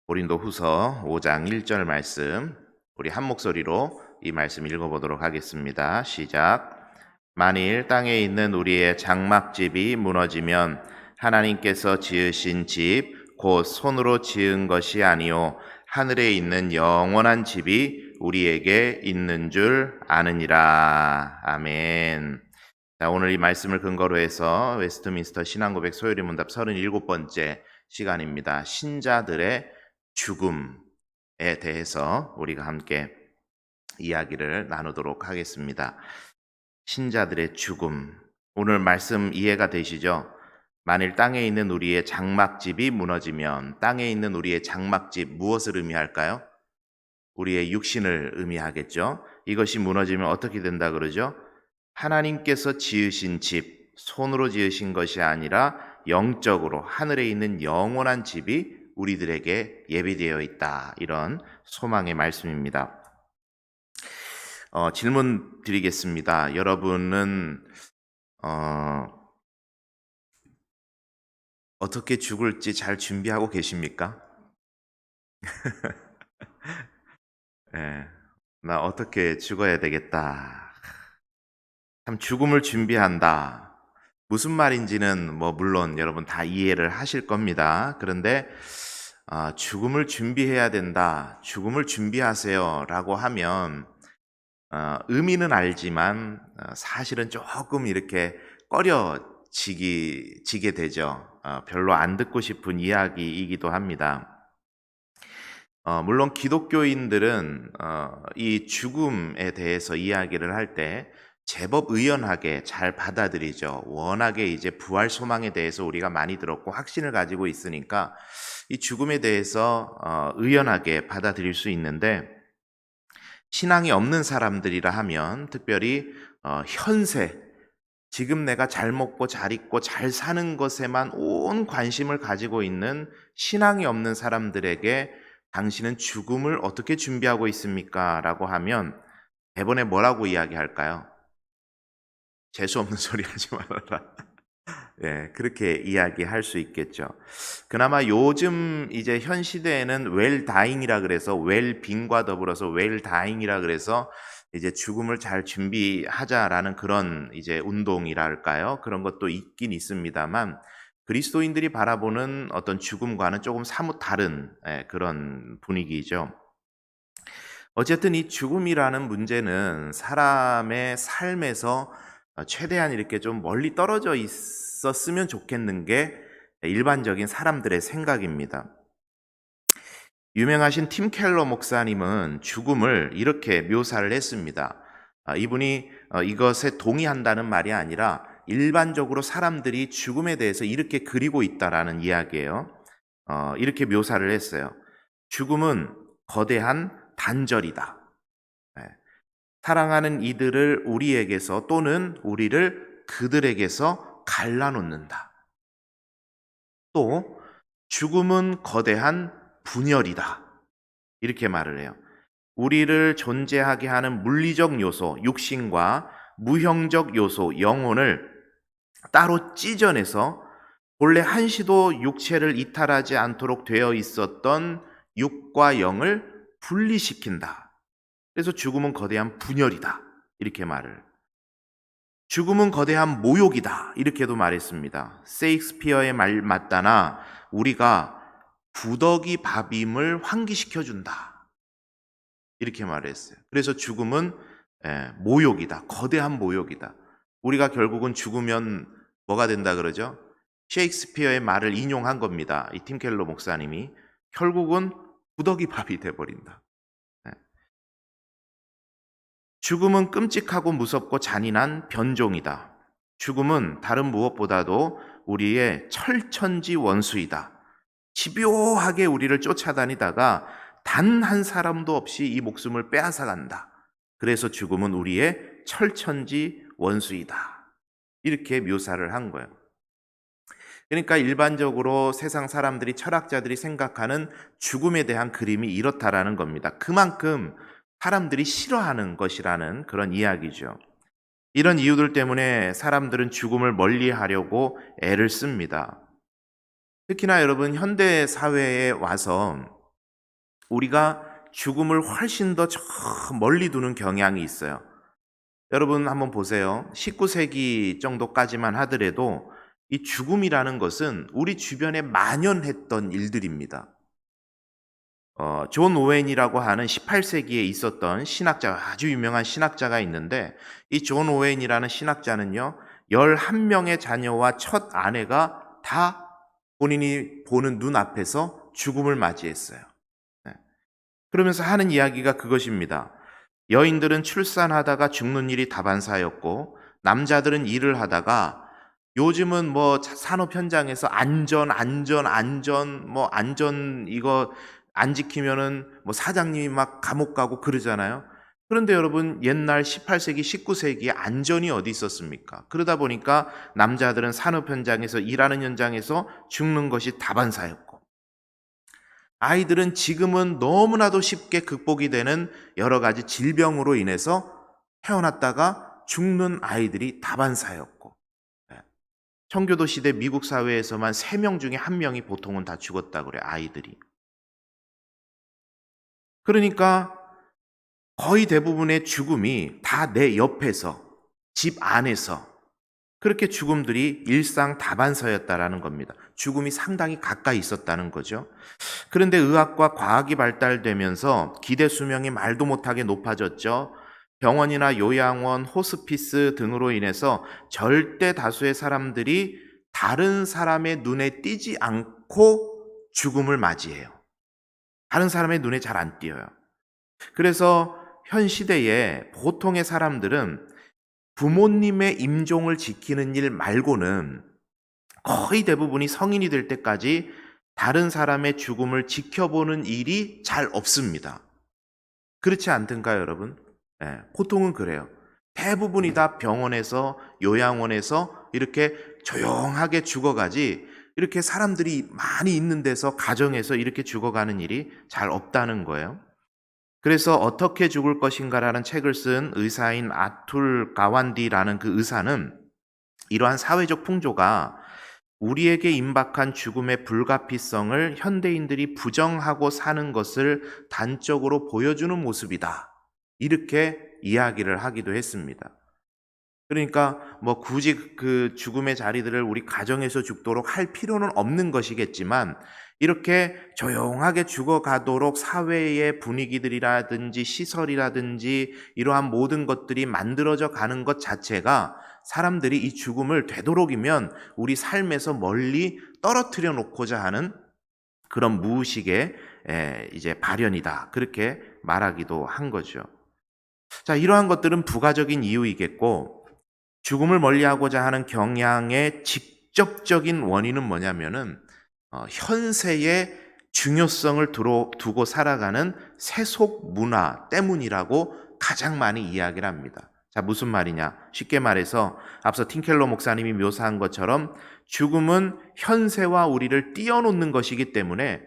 고린도후서 5장 1절 말씀, 우리 한 목소리로 이 말씀 읽어보도록 하겠습니다. 시작. 만일 땅에 있는 우리의 장막집이 무너지면 하나님께서 지으신 집, 곧 손으로 지은 것이 아니요 하늘에 있는 영원한 집이 우리에게 있는 줄 아느니라. 아멘. 자, 오늘 이 말씀을 근거로 해서 웨스트민스터 신앙고백 소요리 문답 37번째 시간입니다. 신자들의 죽음에 대해서 우리가 함께 이야기를 나누도록 하겠습니다. 신자들의 죽음. 오늘 말씀 이해가 되시죠? 만일 땅에 있는 우리의 장막집이 무너지면, 땅에 있는 우리의 장막집 무엇을 의미할까요? 우리의 육신을 의미하겠죠. 이것이 무너지면 어떻게 된다 그러죠? 하나님께서 지으신 집, 손으로 지으신 것이 아니라 영적으로 하늘에 있는 영원한 집이 우리들에게 예비되어 있다. 이런 소망의 말씀입니다. 질문 드리겠습니다. 여러분은 어떻게 죽을지 잘 준비하고 계십니까? 네, 나 어떻게 죽어야 되겠다. 참 죽음을 준비한다. 무슨 말인지는 물론 여러분 다 이해를 하실 겁니다. 그런데 죽음을 준비해야 된다, 죽음을 준비하세요라고 하면 의미는 알지만 사실은 조금 이렇게 꺼려지게 되죠. 별로 안 듣고 싶은 이야기이기도 합니다. 물론 기독교인들은 이 죽음에 대해서 이야기를 할 때 제법 의연하게 잘 받아들이죠. 워낙에 이제 부활 소망에 대해서 우리가 많이 들었고 확신을 가지고 있으니까 이 죽음에 대해서 의연하게 받아들일 수 있는데, 신앙이 없는 사람들이라 하면 특별히 현세, 지금 내가 잘 먹고 잘 입고 잘 사는 것에만 온 관심을 가지고 있는 신앙이 없는 사람들에게 당신은 죽음을 어떻게 준비하고 있습니까? 라고 하면 대본에 뭐라고 이야기할까요? 재수없는 소리 하지 말아라. 예, 그렇게 이야기할 수 있겠죠. 그나마 요즘 이제 현 시대에는 웰다잉이라 그래서 웰빙과 더불어서 웰다잉이라 그래서 이제 죽음을 잘 준비하자라는 그런 이제 운동이랄까요? 그런 것도 있긴 있습니다만, 그리스도인들이 바라보는 어떤 죽음과는 조금 사뭇 다른 그런 분위기죠. 어쨌든 이 죽음이라는 문제는 사람의 삶에서 최대한 이렇게 좀 멀리 떨어져 있었으면 좋겠는 게 일반적인 사람들의 생각입니다. 유명하신 팀 켈러 목사님은 죽음을 이렇게 묘사를 했습니다. 이분이 이것에 동의한다는 말이 아니라 일반적으로 사람들이 죽음에 대해서 이렇게 그리고 있다라는 이야기예요. 이렇게 묘사를 했어요. 죽음은 거대한 단절이다. 네. 사랑하는 이들을 우리에게서 또는 우리를 그들에게서 갈라놓는다. 또 죽음은 거대한 분열이다. 이렇게 말을 해요. 우리를 존재하게 하는 물리적 요소, 육신과 무형적 요소, 영혼을 따로 찢어내서 본래 한시도 육체를 이탈하지 않도록 되어 있었던 육과 영을 분리시킨다. 그래서 죽음은 거대한 분열이다. 이렇게 말을. 죽음은 거대한 모욕이다. 이렇게도 말했습니다. 세익스피어의 말 맞다나 우리가 부덕이 밥임을 환기시켜준다. 이렇게 말했어요. 그래서 죽음은 모욕이다. 거대한 모욕이다. 우리가 결국은 죽으면 뭐가 된다 그러죠? 셰익스피어의 말을 인용한 겁니다. 이 팀 켈러 목사님이. 결국은 부덕이 밥이 돼버린다. 죽음은 끔찍하고 무섭고 잔인한 변종이다. 죽음은 다른 무엇보다도 우리의 철천지 원수이다. 집요하게 우리를 쫓아다니다가 단 한 사람도 없이 이 목숨을 빼앗아간다. 그래서 죽음은 우리의 철천지 원수이다. 이렇게 묘사를 한 거예요. 그러니까 일반적으로 세상 사람들이, 철학자들이 생각하는 죽음에 대한 그림이 이렇다라는 겁니다. 그만큼 사람들이 싫어하는 것이라는 그런 이야기죠. 이런 이유들 때문에 사람들은 죽음을 멀리하려고 애를 씁니다. 특히나 여러분, 현대 사회에 와서 우리가 죽음을 훨씬 더 저 멀리 두는 경향이 있어요. 여러분 한번 보세요. 19세기 정도까지만 하더라도 이 죽음이라는 것은 우리 주변에 만연했던 일들입니다. 존 오웬이라고 하는 18세기에 있었던 신학자, 아주 유명한 신학자가 있는데, 이 존 오웬이라는 신학자는요, 11명의 자녀와 첫 아내가 다 본인이 보는 눈앞에서 죽음을 맞이했어요. 네. 그러면서 하는 이야기가 그것입니다. 여인들은 출산하다가 죽는 일이 다반사였고, 남자들은 일을 하다가 요즘은 뭐 산업 현장에서 안전 이거 안 지키면은 뭐 사장님이 막 감옥 가고 그러잖아요. 그런데 여러분 옛날 18세기, 19세기에 안전이 어디 있었습니까? 그러다 보니까 남자들은 산업 현장에서 일하는 현장에서 죽는 것이 다반사였고, 아이들은 지금은 너무나도 쉽게 극복이 되는 여러 가지 질병으로 인해서 태어났다가 죽는 아이들이 다반사였고, 청교도 시대 미국 사회에서만 3명 중에 1명이 보통은 다 죽었다 그래, 아이들이. 그러니까 거의 대부분의 죽음이 다 내 옆에서, 집 안에서 그렇게 죽음들이 일상 다반사였다라는 겁니다. 죽음이 상당히 가까이 있었다는 거죠. 그런데 의학과 과학이 발달되면서 기대 수명이 말도 못하게 높아졌죠. 병원이나 요양원, 호스피스 등으로 인해서 절대 다수의 사람들이 다른 사람의 눈에 띄지 않고 죽음을 맞이해요. 다른 사람의 눈에 잘 안 띄어요. 그래서 현 시대에 보통의 사람들은 부모님의 임종을 지키는 일 말고는 거의 대부분이 성인이 될 때까지 다른 사람의 죽음을 지켜보는 일이 잘 없습니다. 그렇지 않던가요, 여러분? 네, 보통은 그래요. 대부분이 다 병원에서, 요양원에서 이렇게 조용하게 죽어가지, 이렇게 사람들이 많이 있는 데서, 가정에서 이렇게 죽어가는 일이 잘 없다는 거예요. 그래서 어떻게 죽을 것인가라는 책을 쓴 의사인 아툴 가완디라는 그 의사는 이러한 사회적 풍조가 우리에게 임박한 죽음의 불가피성을 현대인들이 부정하고 사는 것을 단적으로 보여주는 모습이다, 이렇게 이야기를 하기도 했습니다. 그러니까 뭐 굳이 그 죽음의 자리들을 우리 가정에서 죽도록 할 필요는 없는 것이겠지만, 이렇게 조용하게 죽어가도록 사회의 분위기들이라든지 시설이라든지 이러한 모든 것들이 만들어져 가는 것 자체가 사람들이 이 죽음을 되도록이면 우리 삶에서 멀리 떨어뜨려 놓고자 하는 그런 무의식의 이제 발현이다, 그렇게 말하기도 한 거죠. 자, 이러한 것들은 부가적인 이유이겠고, 죽음을 멀리하고자 하는 경향의 직접적인 원인은 뭐냐면은 현세의 중요성을 두고 살아가는 세속 문화 때문이라고 가장 많이 이야기를 합니다. 자, 무슨 말이냐? 쉽게 말해서 앞서 틴켈러 목사님이 묘사한 것처럼 죽음은 현세와 우리를 띄어놓는 것이기 때문에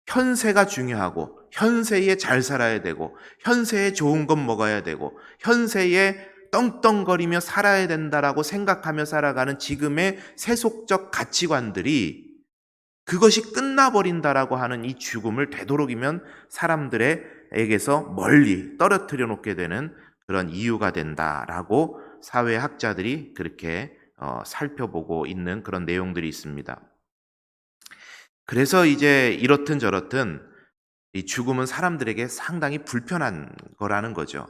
현세가 중요하고, 현세에 잘 살아야 되고, 현세에 좋은 것 먹어야 되고, 현세에 떵떵거리며 살아야 된다라고 생각하며 살아가는 지금의 세속적 가치관들이 그것이 끝나버린다라고 하는 이 죽음을 되도록이면 사람들에게서 멀리 떨어뜨려 놓게 되는 그런 이유가 된다라고 사회학자들이 그렇게 살펴보고 있는 그런 내용들이 있습니다. 그래서 이제 이렇든 저렇든 이 죽음은 사람들에게 상당히 불편한 거라는 거죠.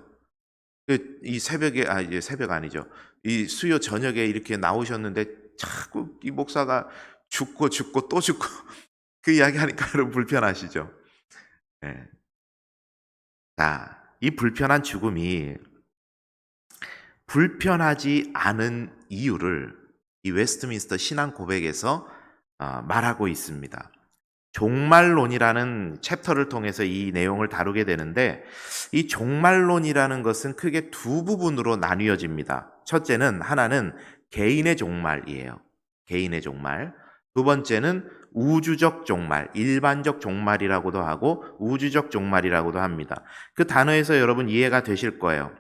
이 새벽에, 이제 새벽 아니죠. 이 수요 저녁에 이렇게 나오셨는데 자꾸 이 목사가 죽고 또 죽고 그 이야기 하니까 여러분 불편하시죠? 네. 자, 이 불편한 죽음이 불편하지 않은 이유를 이 웨스트민스터 신앙 고백에서 말하고 있습니다. 종말론이라는 챕터를 통해서 이 내용을 다루게 되는데, 이 종말론이라는 것은 크게 두 부분으로 나뉘어집니다. 첫째는 하나는 개인의 종말이에요. 개인의 종말. 두 번째는 우주적 종말, 일반적 종말이라고도 하고 우주적 종말이라고도 합니다. 그 단어에서 여러분 이해가 되실 거예요.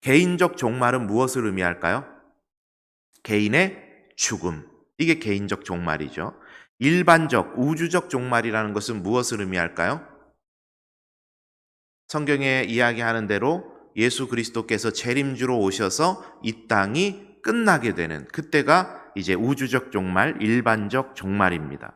개인적 종말은 무엇을 의미할까요? 개인의 죽음. 이게 개인적 종말이죠. 일반적, 우주적 종말이라는 것은 무엇을 의미할까요? 성경에 이야기하는 대로 예수 그리스도께서 재림주로 오셔서 이 땅이 끝나게 되는 그때가 이제 우주적 종말, 일반적 종말입니다.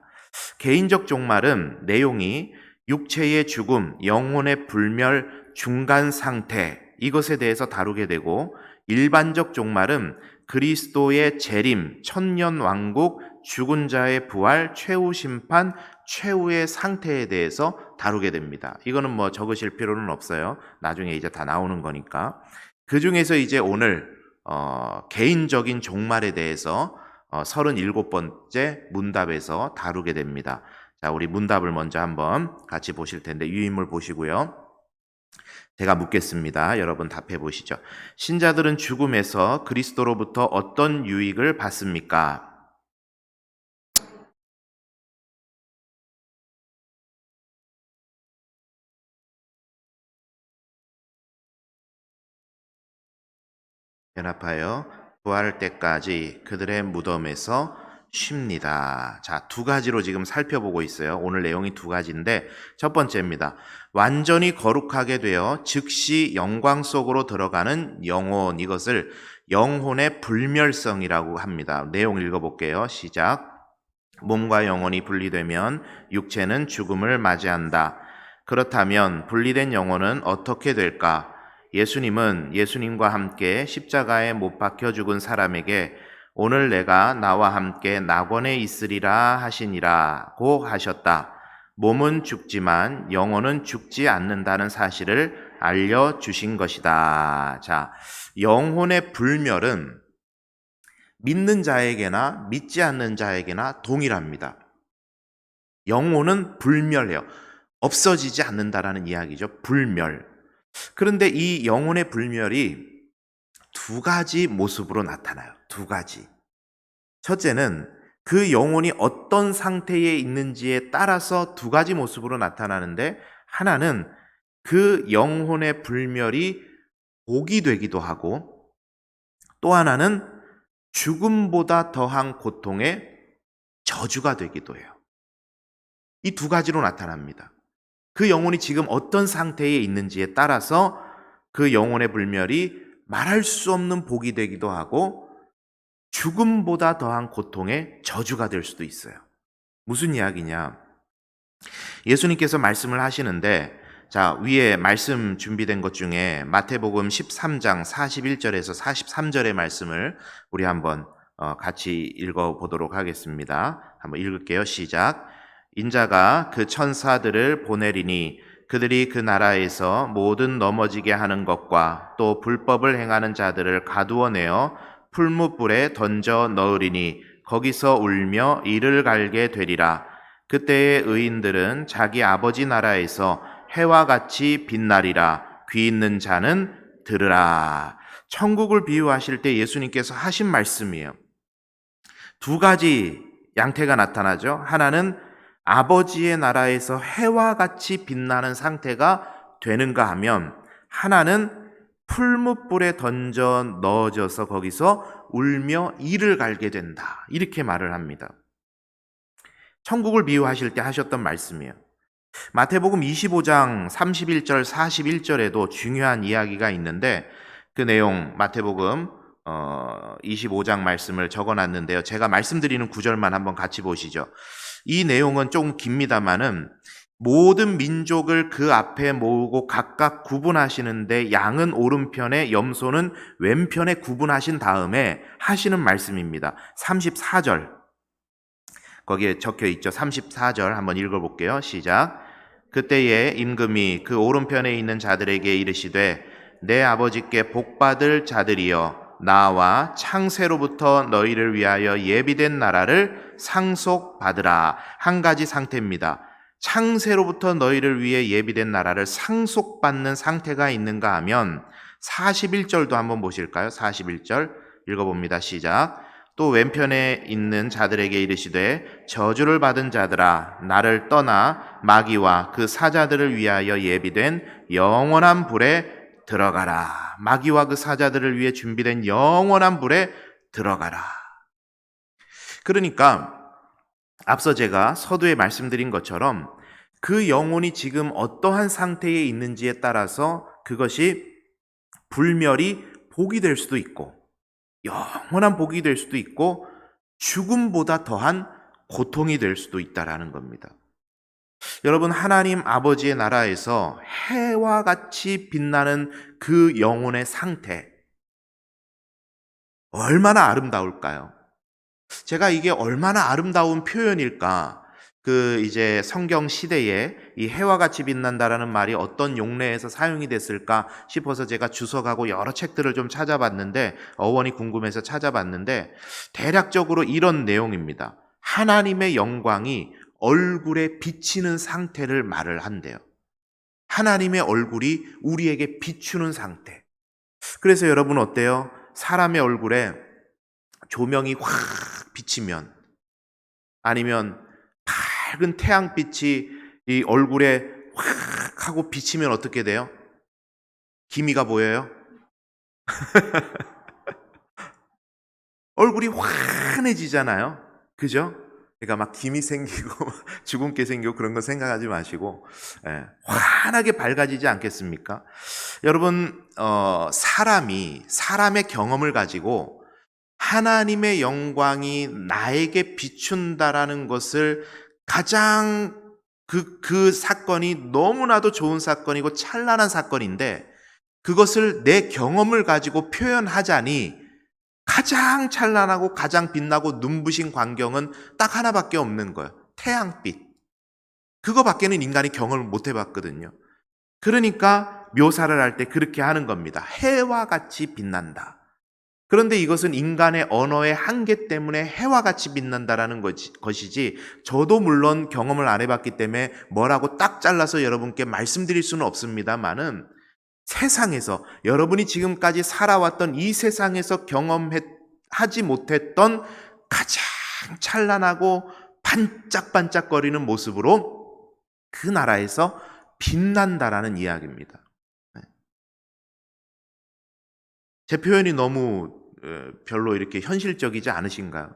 개인적 종말은 내용이 육체의 죽음, 영혼의 불멸, 중간 상태 이것에 대해서 다루게 되고, 일반적 종말은 그리스도의 재림, 천년 왕국, 죽은 자의 부활, 최후 심판, 최후의 상태에 대해서 다루게 됩니다. 이거는 뭐 적으실 필요는 없어요. 나중에 이제 다 나오는 거니까. 그 중에서 이제 오늘 개인적인 종말에 대해서 37번째 문답에서 다루게 됩니다. 자, 우리 문답을 먼저 한번 같이 보실 텐데, 유인물 보시고요. 제가 묻겠습니다. 여러분 답해 보시죠. 신자들은 죽음에서 그리스도로부터 어떤 유익을 받습니까? 연합하여 부활할 때까지 그들의 무덤에서 쉽니다. 자, 두 가지로 지금 살펴보고 있어요. 오늘 내용이 두 가지인데, 첫 번째입니다. 완전히 거룩하게 되어 즉시 영광 속으로 들어가는 영혼, 이것을 영혼의 불멸성이라고 합니다. 내용 읽어볼게요. 시작. 몸과 영혼이 분리되면 육체는 죽음을 맞이한다. 그렇다면 분리된 영혼은 어떻게 될까? 예수님은 예수님과 함께 십자가에 못 박혀 죽은 사람에게 오늘 내가 나와 함께 낙원에 있으리라 하시니라고 하셨다. 몸은 죽지만 영혼은 죽지 않는다는 사실을 알려주신 것이다. 자, 영혼의 불멸은 믿는 자에게나 믿지 않는 자에게나 동일합니다. 영혼은 불멸해요. 없어지지 않는다라는 이야기죠. 불멸. 그런데 이 영혼의 불멸이 두 가지 모습으로 나타나요. 두 가지. 첫째는 그 영혼이 어떤 상태에 있는지에 따라서 두 가지 모습으로 나타나는데, 하나는 그 영혼의 불멸이 복이 되기도 하고, 또 하나는 죽음보다 더한 고통의 저주가 되기도 해요. 이 두 가지로 나타납니다. 그 영혼이 지금 어떤 상태에 있는지에 따라서 그 영혼의 불멸이 말할 수 없는 복이 되기도 하고 죽음보다 더한 고통의 저주가 될 수도 있어요. 무슨 이야기냐? 예수님께서 말씀을 하시는데, 자, 위에 말씀 준비된 것 중에 마태복음 13장 41절에서 43절의 말씀을 우리 한번 같이 읽어보도록 하겠습니다. 한번 읽을게요. 시작. 인자가 그 천사들을 보내리니 그들이 그 나라에서 모든 넘어지게 하는 것과 또 불법을 행하는 자들을 가두어내어 풀무불에 던져 넣으리니 거기서 울며 이를 갈게 되리라. 그때의 의인들은 자기 아버지 나라에서 해와 같이 빛나리라. 귀 있는 자는 들으라. 천국을 비유하실 때 예수님께서 하신 말씀이에요. 두 가지 양태가 나타나죠. 하나는 아버지의 나라에서 해와 같이 빛나는 상태가 되는가 하면, 하나는 풀무불에 던져 넣어져서 거기서 울며 이를 갈게 된다. 이렇게 말을 합니다. 천국을 비유하실 때 하셨던 말씀이에요. 마태복음 25장 31절 41절에도 중요한 이야기가 있는데, 그 내용 마태복음 25장 말씀을 적어놨는데요. 제가 말씀드리는 구절만 한번 같이 보시죠. 이 내용은 조금 깁니다만은 모든 민족을 그 앞에 모으고 각각 구분하시는데 양은 오른편에 염소는 왼편에 구분하신 다음에 하시는 말씀입니다. 34절 거기에 적혀 있죠. 34절 한번 읽어볼게요. 시작. 그때에 임금이 그 오른편에 있는 자들에게 이르시되 내 아버지께 복받을 자들이여 나와 창세로부터 너희를 위하여 예비된 나라를 상속받으라. 한 가지 상태입니다. 창세로부터 너희를 위해 예비된 나라를 상속받는 상태가 있는가 하면 41절도 한번 보실까요? 41절 읽어봅니다. 시작. 또 왼편에 있는 자들에게 이르시되 저주를 받은 자들아 나를 떠나 마귀와 그 사자들을 위하여 예비된 영원한 불에 들어가라. 마귀와 그 사자들을 위해 준비된 영원한 불에 들어가라. 그러니까 앞서 제가 서두에 말씀드린 것처럼 그 영혼이 지금 어떠한 상태에 있는지에 따라서 그것이 불멸이 복이 될 수도 있고 영원한 복이 될 수도 있고 죽음보다 더한 고통이 될 수도 있다라는 겁니다. 여러분, 하나님 아버지의 나라에서 해와 같이 빛나는 그 영혼의 상태, 얼마나 아름다울까요? 제가 이게 얼마나 아름다운 표현일까? 이제 성경 시대에 이 해와 같이 빛난다라는 말이 어떤 용례에서 사용이 됐을까 싶어서 제가 주석하고 여러 책들을 좀 찾아봤는데, 어원이 궁금해서 찾아봤는데, 대략적으로 이런 내용입니다. 하나님의 영광이 얼굴에 비치는 상태를 말을 한대요. 하나님의 얼굴이 우리에게 비추는 상태. 그래서 여러분 어때요? 사람의 얼굴에 조명이 확 비치면, 아니면 밝은 태양빛이 이 얼굴에 확 하고 비치면 어떻게 돼요? 기미가 보여요? 얼굴이 환해지잖아요. 그죠? 그러니까 막 김이 생기고 주근깨 생기고 그런 거 생각하지 마시고, 환하게 밝아지지 않겠습니까? 여러분, 사람의 경험을 가지고 하나님의 영광이 나에게 비춘다라는 것을 가장 그 사건이 너무나도 좋은 사건이고 찬란한 사건인데, 그것을 내 경험을 가지고 표현하자니 가장 찬란하고 가장 빛나고 눈부신 광경은 딱 하나밖에 없는 거예요. 태양빛. 그거밖에는 인간이 경험을 못 해봤거든요. 그러니까 묘사를 할 때 그렇게 하는 겁니다. 해와 같이 빛난다. 그런데 이것은 인간의 언어의 한계 때문에 해와 같이 빛난다라는 것이지, 저도 물론 경험을 안 해봤기 때문에 뭐라고 딱 잘라서 여러분께 말씀드릴 수는 없습니다만은, 세상에서 여러분이 지금까지 살아왔던 이 세상에서 경험하지 못했던 가장 찬란하고 반짝반짝거리는 모습으로 그 나라에서 빛난다라는 이야기입니다. 제 표현이 너무 별로 이렇게 현실적이지 않으신가요?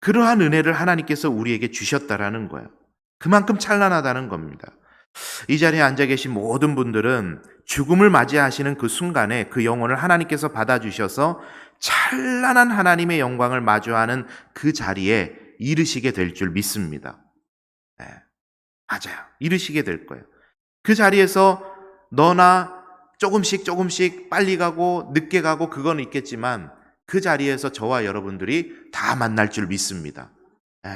그러한 은혜를 하나님께서 우리에게 주셨다라는 거예요. 그만큼 찬란하다는 겁니다. 이 자리에 앉아 계신 모든 분들은 죽음을 맞이하시는 그 순간에 그 영혼을 하나님께서 받아주셔서 찬란한 하나님의 영광을 마주하는 그 자리에 이르시게 될 줄 믿습니다. 맞아요. 이르시게 될 거예요. 그 자리에서 너나 조금씩 빨리 가고 늦게 가고 그건 있겠지만, 그 자리에서 저와 여러분들이 다 만날 줄 믿습니다.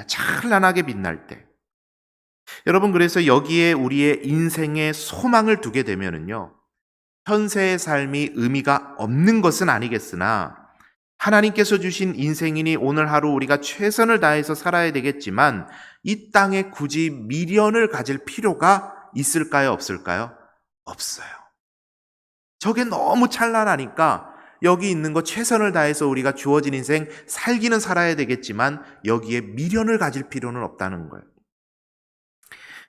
찬란하게 빛날 때. 여러분, 그래서 여기에 우리의 인생의 소망을 두게 되면은요, 현세의 삶이 의미가 없는 것은 아니겠으나 하나님께서 주신 인생이니 오늘 하루 우리가 최선을 다해서 살아야 되겠지만, 이 땅에 굳이 미련을 가질 필요가 있을까요? 없을까요? 없어요. 저게 너무 찬란하니까 여기 있는 거 최선을 다해서 우리가 주어진 인생 살기는 살아야 되겠지만 여기에 미련을 가질 필요는 없다는 거예요.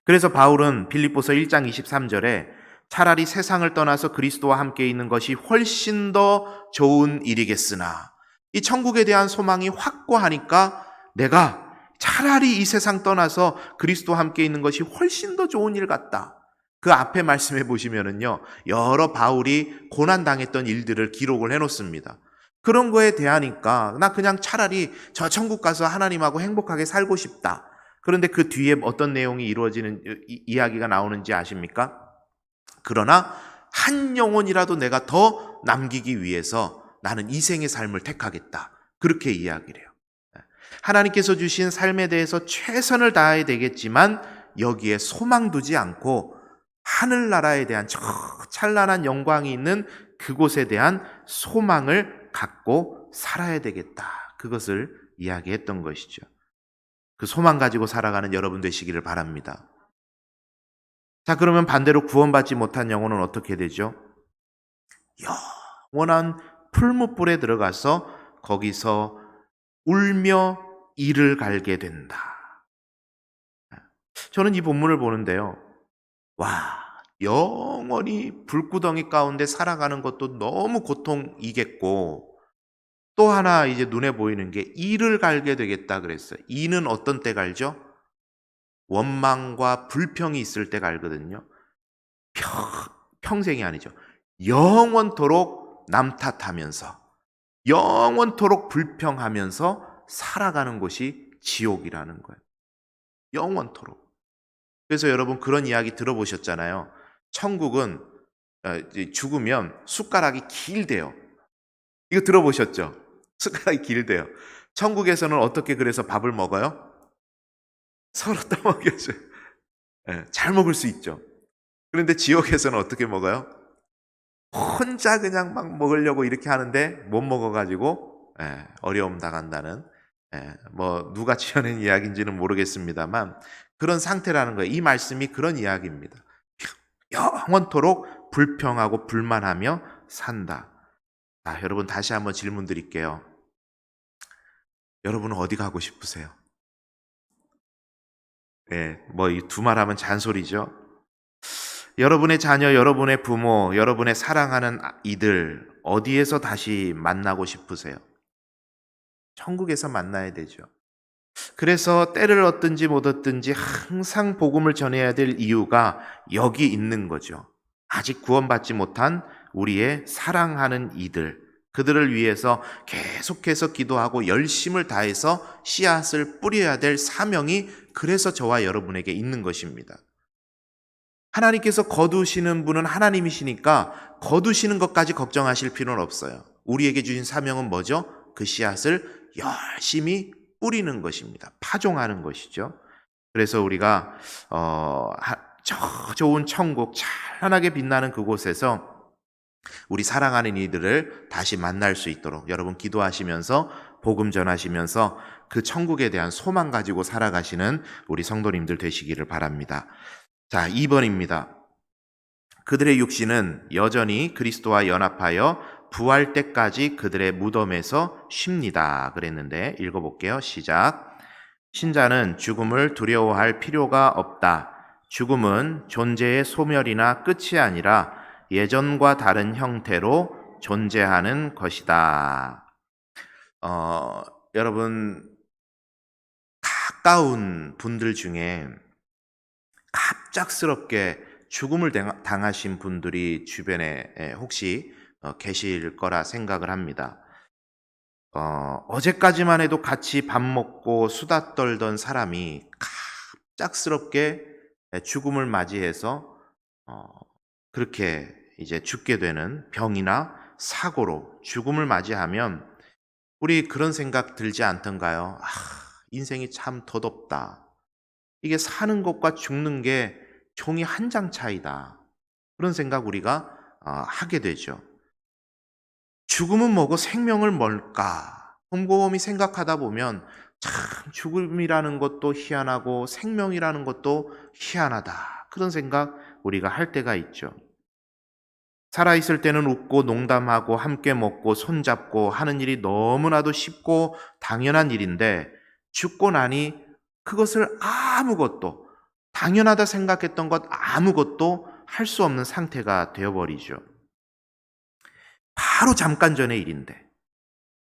그래서 바울은 빌립보서 1장 23절에 차라리 세상을 떠나서 그리스도와 함께 있는 것이 훨씬 더 좋은 일이겠으나, 이 천국에 대한 소망이 확고하니까 내가 차라리 이 세상 떠나서 그리스도와 함께 있는 것이 훨씬 더 좋은 일 같다. 그 앞에 말씀해 보시면은요, 여러 바울이 고난당했던 일들을 기록을 해놓습니다. 그런 거에 대하니까 나 그냥 차라리 저 천국 가서 하나님하고 행복하게 살고 싶다. 그런데 그 뒤에 어떤 내용이 이루어지는 이야기가 나오는지 아십니까? 그러나 한 영혼이라도 내가 더 남기기 위해서 나는 이생의 삶을 택하겠다. 그렇게 이야기를 해요. 하나님께서 주신 삶에 대해서 최선을 다해야 되겠지만 여기에 소망 두지 않고 하늘나라에 대한 저 찬란한 영광이 있는 그곳에 대한 소망을 갖고 살아야 되겠다. 그것을 이야기했던 것이죠. 그 소망 가지고 살아가는 여러분 되시기를 바랍니다. 자, 그러면 반대로 구원받지 못한 영혼은 어떻게 되죠? 영원한 풀무불에 들어가서 거기서 울며 이를 갈게 된다. 저는 이 본문을 보는데요, 영원히 불구덩이 가운데 살아가는 것도 너무 고통이겠고, 또 하나 이제 눈에 보이는 게 이를 갈게 되겠다 그랬어요. 이는 어떤 때 갈죠? 원망과 불평이 있을 때가 알거든요. 평생이 아니죠. 영원토록 남 탓하면서 영원토록 불평하면서 살아가는 것이 지옥이라는 거예요. 영원토록. 그래서 여러분 그런 이야기 들어보셨잖아요. 천국은 죽으면 숟가락이 길대요. 이거 들어보셨죠? 숟가락이 길대요. 천국에서는 어떻게 그래서 밥을 먹어요? 서로 떠먹여줘요. 잘 먹을 수 있죠. 그런데 지옥에서는 어떻게 먹어요? 혼자 그냥 막 먹으려고 이렇게 하는데 못 먹어가지고 어려움 당한다는, 뭐 누가 지어낸 이야기인지는 모르겠습니다만 그런 상태라는 거예요. 이 말씀이 그런 이야기입니다. 영원토록 불평하고 불만하며 산다. 여러분 다시 한번 질문 드릴게요. 여러분은 어디 가고 싶으세요? 뭐 이 두 말 하면 잔소리죠. 여러분의 자녀, 여러분의 부모, 여러분의 사랑하는 이들 어디에서 다시 만나고 싶으세요? 천국에서 만나야 되죠. 그래서 때를 얻든지 못 얻든지 항상 복음을 전해야 될 이유가 여기 있는 거죠. 아직 구원받지 못한 우리의 사랑하는 이들, 그들을 위해서 계속해서 기도하고 열심을 다해서 씨앗을 뿌려야 될 사명이 그래서 저와 여러분에게 있는 것입니다. 하나님께서 거두시는 분은 하나님이시니까 거두시는 것까지 걱정하실 필요는 없어요. 우리에게 주신 사명은 뭐죠? 그 씨앗을 열심히 뿌리는 것입니다. 파종하는 것이죠. 그래서 우리가 저 좋은 천국 찬란하게 빛나는 그곳에서 우리 사랑하는 이들을 다시 만날 수 있도록 여러분 기도하시면서 복음 전하시면서 그 천국에 대한 소망 가지고 살아가시는 우리 성도님들 되시기를 바랍니다. 자, 2번입니다. 그들의 육신은 여전히 그리스도와 연합하여 부활 때까지 그들의 무덤에서 쉽니다. 그랬는데 읽어볼게요. 시작. 신자는 죽음을 두려워할 필요가 없다. 죽음은 존재의 소멸이나 끝이 아니라 예전과 다른 형태로 존재하는 것이다. 여러분 가까운 분들 중에 갑작스럽게 죽음을 당하신 분들이 주변에 혹시 계실 거라 생각을 합니다. 어제까지만 해도 같이 밥 먹고 수다 떨던 사람이 갑작스럽게 죽음을 맞이해서 그렇게 이제 죽게 되는 병이나 사고로 죽음을 맞이하면 우리 그런 생각 들지 않던가요? 인생이 참 덧없다. 이게 사는 것과 죽는 게 종이 한 장 차이다. 그런 생각 우리가 하게 되죠. 죽음은 뭐고 생명을 뭘까? 곰곰이 생각하다 보면 참 죽음이라는 것도 희한하고 생명이라는 것도 희한하다. 그런 생각 우리가 할 때가 있죠. 살아있을 때는 웃고 농담하고 함께 먹고 손잡고 하는 일이 너무나도 쉽고 당연한 일인데 죽고 나니 그것을 아무것도 당연하다 생각했던 것 아무것도 할 수 없는 상태가 되어버리죠. 바로 잠깐 전의 일인데.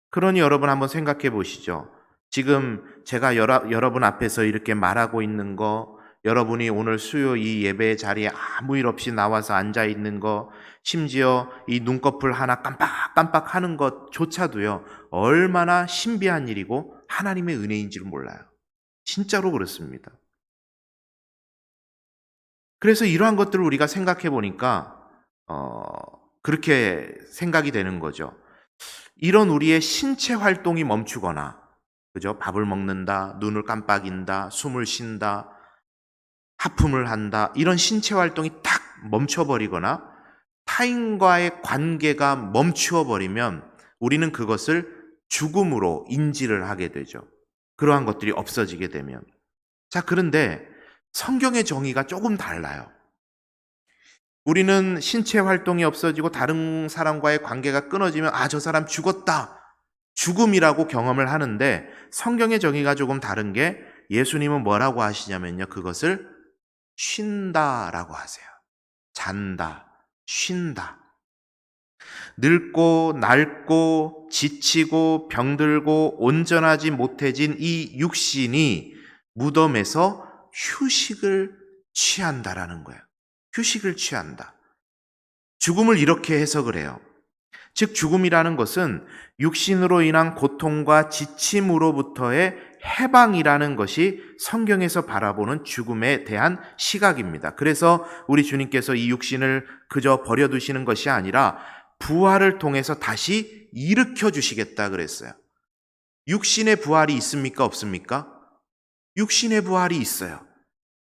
그러니 여러분 한번 생각해 보시죠. 지금 제가 여러분 앞에서 이렇게 말하고 있는 거, 여러분이 오늘 수요 이 예배 자리에 아무 일 없이 나와서 앉아 있는 거, 심지어 이 눈꺼풀 하나 깜빡깜빡 하는 것조차도요, 얼마나 신비한 일이고 하나님의 은혜인지를 몰라요. 진짜로 그렇습니다. 그래서 이러한 것들을 우리가 생각해 보니까 그렇게 생각이 되는 거죠. 이런 우리의 신체 활동이 멈추거나, 그죠? 밥을 먹는다, 눈을 깜빡인다, 숨을 쉰다, 하품을 한다, 이런 신체 활동이 딱 멈춰버리거나 타인과의 관계가 멈추어 버리면 우리는 그것을 죽음으로 인지를 하게 되죠. 그러한 것들이 없어지게 되면. 자, 그런데 성경의 정의가 조금 달라요. 우리는 신체 활동이 없어지고 다른 사람과의 관계가 끊어지면 저 사람 죽었다. 죽음이라고 경험을 하는데 성경의 정의가 조금 다른 게 예수님은 뭐라고 하시냐면요. 그것을 쉰다라고 하세요. 잔다, 쉰다. 늙고 낡고 지치고 병들고 온전하지 못해진 이 육신이 무덤에서 휴식을 취한다라는 거예요. 휴식을 취한다. 죽음을 이렇게 해석을 해요. 즉 죽음이라는 것은 육신으로 인한 고통과 지침으로부터의 해방이라는 것이 성경에서 바라보는 죽음에 대한 시각입니다. 그래서 우리 주님께서 이 육신을 그저 버려두시는 것이 아니라 부활을 통해서 다시 일으켜 주시겠다 그랬어요. 육신의 부활이 있습니까? 없습니까? 육신의 부활이 있어요.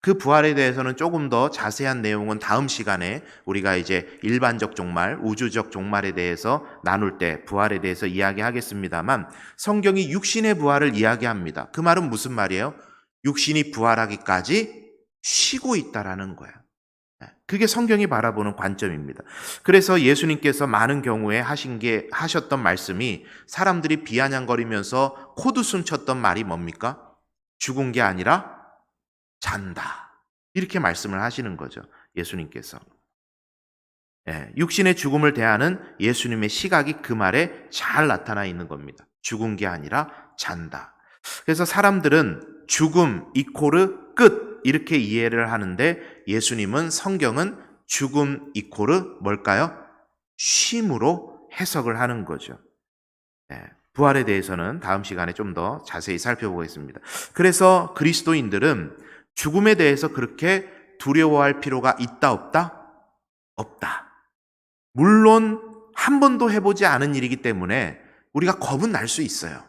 그 부활에 대해서는 조금 더 자세한 내용은 다음 시간에 우리가 이제 일반적 종말, 우주적 종말에 대해서 나눌 때 부활에 대해서 이야기하겠습니다만 성경이 육신의 부활을 이야기합니다. 그 말은 무슨 말이에요? 육신이 부활하기까지 쉬고 있다라는 거예요. 그게 성경이 바라보는 관점입니다. 그래서 예수님께서 많은 경우에 하셨던 말씀이 사람들이 비아냥거리면서 코드숨 쳤던 말이 뭡니까? 죽은 게 아니라 잔다. 이렇게 말씀을 하시는 거죠. 예수님께서. 육신의 죽음을 대하는 예수님의 시각이 그 말에 잘 나타나 있는 겁니다. 죽은 게 아니라 잔다. 그래서 사람들은 죽음 이코르 끝 이렇게 이해를 하는데 예수님은 성경은 죽음 이코르 뭘까요? 쉼으로 해석을 하는 거죠. 부활에 대해서는 다음 시간에 좀 더 자세히 살펴보겠습니다. 그래서 그리스도인들은 죽음에 대해서 그렇게 두려워할 필요가 있다 없다? 없다. 물론 한 번도 해보지 않은 일이기 때문에 우리가 겁은 날 수 있어요.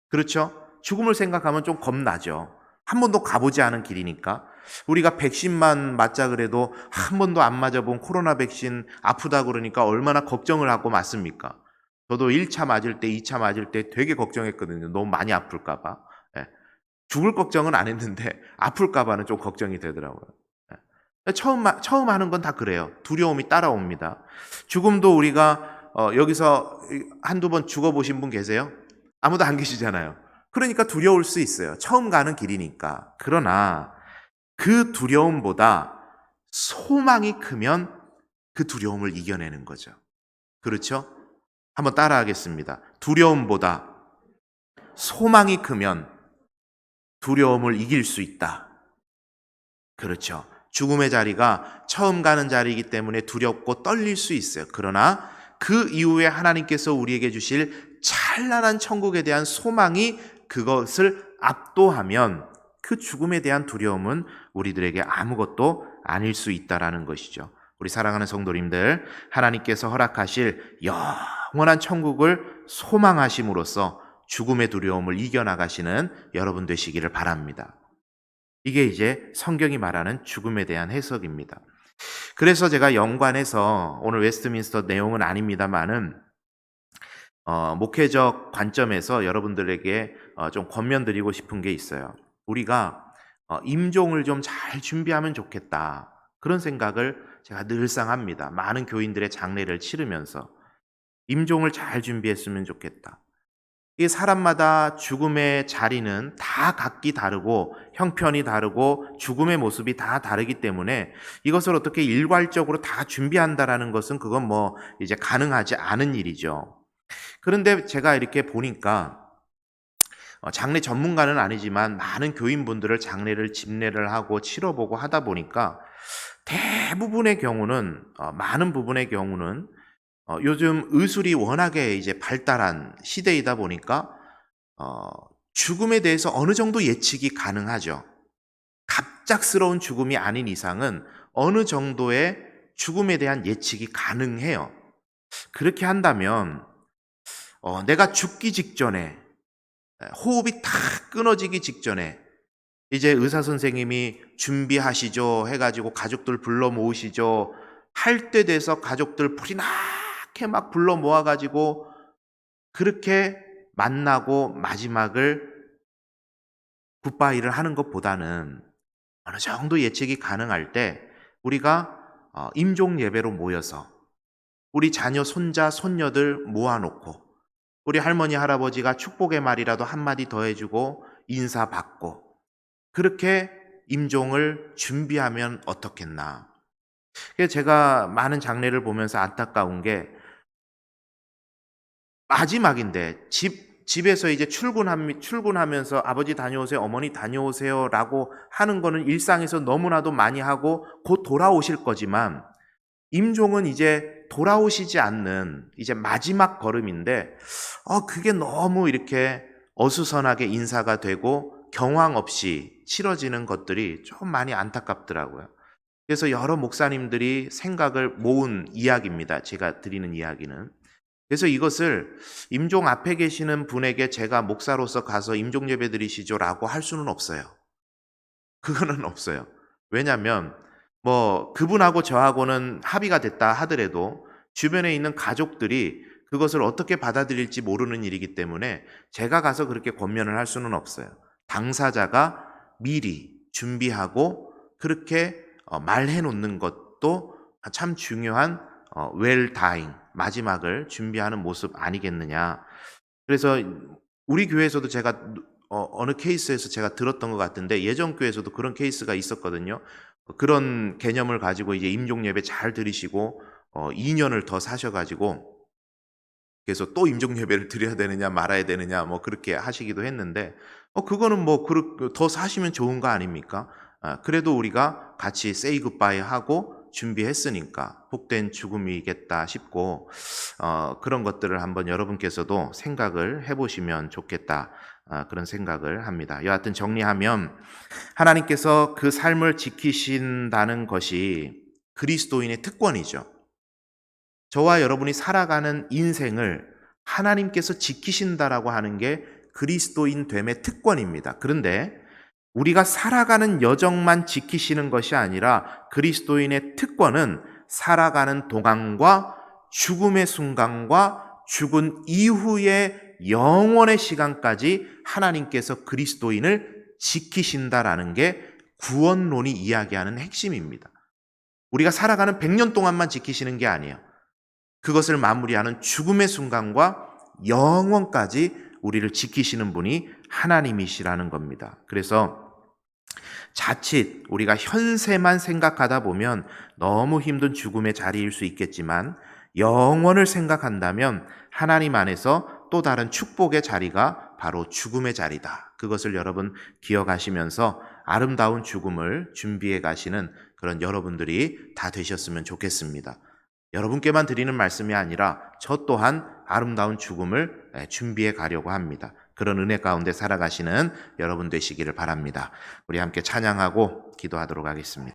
그렇죠? 죽음을 생각하면 좀 겁나죠. 한 번도 가보지 않은 길이니까. 우리가 백신만 맞자 그래도 한 번도 안 맞아본 코로나 백신 아프다 그러니까 얼마나 걱정을 하고 맞습니까? 저도 1차 맞을 때, 2차 맞을 때 되게 걱정했거든요. 너무 많이 아플까 봐. 죽을 걱정은 안 했는데 아플까 봐는 좀 걱정이 되더라고요. 처음 하는 건 다 그래요. 두려움이 따라옵니다. 죽음도 우리가 여기서 한두 번 죽어보신 분 계세요? 아무도 안 계시잖아요. 그러니까 두려울 수 있어요. 처음 가는 길이니까. 그러나 그 두려움보다 소망이 크면 그 두려움을 이겨내는 거죠. 그렇죠? 한번 따라하겠습니다. 두려움보다 소망이 크면 두려움을 이길 수 있다. 그렇죠. 죽음의 자리가 처음 가는 자리이기 때문에 두렵고 떨릴 수 있어요. 그러나 그 이후에 하나님께서 우리에게 주실 찬란한 천국에 대한 소망이 그것을 압도하면 그 죽음에 대한 두려움은 우리들에게 아무것도 아닐 수 있다라는 것이죠. 우리 사랑하는 성도님들, 하나님께서 허락하실 영원한 천국을 소망하심으로써 죽음의 두려움을 이겨나가시는 여러분 되시기를 바랍니다. 이게 이제 성경이 말하는 죽음에 대한 해석입니다. 그래서 제가 연관해서 오늘 웨스트민스터 내용은 아닙니다만은 목회적 관점에서 여러분들에게 좀 권면드리고 싶은 게 있어요. 우리가 임종을 좀 잘 준비하면 좋겠다. 그런 생각을 제가 늘상 합니다. 많은 교인들의 장례를 치르면서 임종을 잘 준비했으면 좋겠다. 이 사람마다 죽음의 자리는 다 각기 다르고 형편이 다르고 죽음의 모습이 다 다르기 때문에 이것을 어떻게 일괄적으로 다 준비한다라는 것은 그건 뭐 이제 가능하지 않은 일이죠. 그런데 제가 이렇게 보니까 장례 전문가는 아니지만 많은 교인분들을 장례를 집례를 하고 치러보고 하다 보니까 대부분의 경우는 많은 부분의 경우는 요즘 의술이 워낙에 이제 발달한 시대이다 보니까 죽음에 대해서 어느 정도 예측이 가능하죠. 갑작스러운 죽음이 아닌 이상은 어느 정도의 죽음에 대한 예측이 가능해요. 그렇게 한다면 내가 죽기 직전에 호흡이 다 끊어지기 직전에 이제 의사 선생님이 준비하시죠 해가지고 가족들 불러 모으시죠 할 때 돼서 가족들 불이 나게 막 불러 모아가지고 그렇게 만나고 마지막을 굿바이를 하는 것보다는 어느 정도 예측이 가능할 때 우리가 임종 예배로 모여서 우리 자녀 손자 손녀들 모아놓고 우리 할머니 할아버지가 축복의 말이라도 한마디 더 해주고 인사받고 그렇게 임종을 준비하면 어떻겠나. 제가 많은 장례를 보면서 안타까운 게 마지막인데 집에서 이제 출근하면서 아버지 다녀오세요, 어머니 다녀오세요라고 하는 거는 일상에서 너무나도 많이 하고 곧 돌아오실 거지만 임종은 이제 돌아오시지 않는 이제 마지막 걸음인데 그게 너무 이렇게 어수선하게 인사가 되고 경황 없이 치러지는 것들이 좀 많이 안타깝더라고요. 그래서 여러 목사님들이 생각을 모은 이야기입니다. 제가 드리는 이야기는. 그래서 이것을 임종 앞에 계시는 분에게 제가 목사로서 가서 임종 예배 드리시죠라고 할 수는 없어요. 그거는 없어요. 왜냐하면 뭐 그분하고 저하고는 합의가 됐다 하더라도 주변에 있는 가족들이 그것을 어떻게 받아들일지 모르는 일이기 때문에 제가 가서 그렇게 권면을 할 수는 없어요. 당사자가 미리 준비하고 그렇게 말해 놓는 것도 참 중요한 well dying, 마지막을 준비하는 모습 아니겠느냐. 그래서 우리 교회에서도 제가 어느 케이스에서 제가 들었던 것 같은데 예전 교회에서도 그런 케이스가 있었거든요. 그런 개념을 가지고 이제 임종 예배 잘 드리시고 2년을 더 사셔가지고 그래서 또 임종 예배를 드려야 되느냐 말아야 되느냐 뭐 그렇게 하시기도 했는데 그거는 뭐 더 사시면 좋은 거 아닙니까? 그래도 우리가 같이 say goodbye 하고 준비했으니까 복된 죽음이겠다 싶고 그런 것들을 한번 여러분께서도 생각을 해보시면 좋겠다. 그런 생각을 합니다. 여하튼 정리하면 하나님께서 그 삶을 지키신다는 것이 그리스도인의 특권이죠. 저와 여러분이 살아가는 인생을 하나님께서 지키신다라고 하는 게 그리스도인 됨의 특권입니다. 그런데 우리가 살아가는 여정만 지키시는 것이 아니라 그리스도인의 특권은 살아가는 동안과 죽음의 순간과 죽은 이후의 영원의 시간까지 하나님께서 그리스도인을 지키신다라는 게 구원론이 이야기하는 핵심입니다. 우리가 살아가는 100년 동안만 지키시는 게 아니에요. 그것을 마무리하는 죽음의 순간과 영원까지 우리를 지키시는 분이 하나님이시라는 겁니다. 그래서 자칫 우리가 현세만 생각하다 보면 너무 힘든 죽음의 자리일 수 있겠지만 영원을 생각한다면 하나님 안에서 또 다른 축복의 자리가 바로 죽음의 자리다. 그것을 여러분 기억하시면서 아름다운 죽음을 준비해 가시는 그런 여러분들이 다 되셨으면 좋겠습니다. 여러분께만 드리는 말씀이 아니라 저 또한 아름다운 죽음을 준비해 가려고 합니다. 그런 은혜 가운데 살아가시는 여러분 되시기를 바랍니다. 우리 함께 찬양하고 기도하도록 하겠습니다.